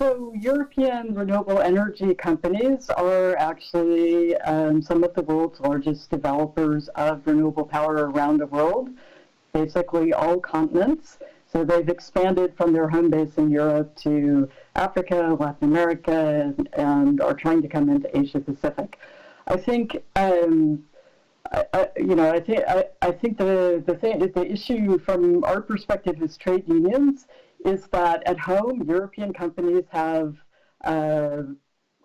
So European renewable energy companies are actually some of the world's largest developers of renewable power around the world, basically all continents. So they've expanded from their home base in Europe to Africa, Latin America, and are trying to come into Asia Pacific. I think, the issue from our perspective as trade unions is that at home, European companies have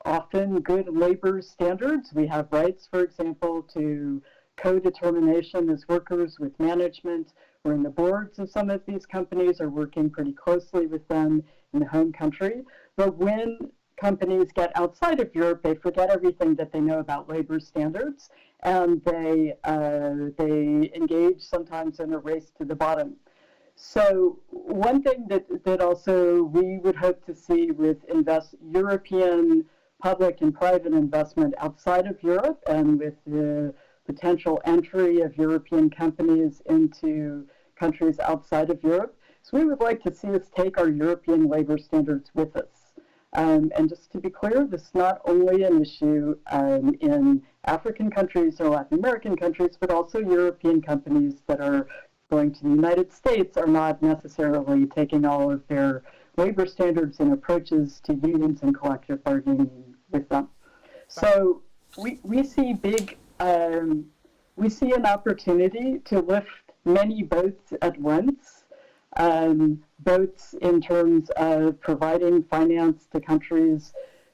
often good labor standards. We have rights, for example, to co-determination as workers with management. We're in the boards of some of these companies, are working pretty closely with them in the home country. But when companies get outside of Europe, they forget everything that they know about labor standards, and they engage sometimes in a race to the bottom. So one thing that also we would hope to see with European public and private investment outside of Europe, and with the potential entry of European companies into countries outside of Europe, so we would like to see us take our European labor standards with us. And just to be clear, this is not only an issue in African countries or Latin American countries, but also European companies that are going to the United States are not necessarily taking all of their labor standards and approaches to unions and collective bargaining with them. So we see we see an opportunity to lift many boats at once, boats in terms of providing finance to countries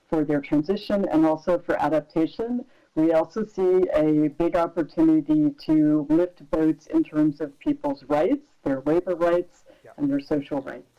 for their transition and also for adaptation. We also see a big opportunity to lift boats in terms of people's rights, their labor rights, and their social rights.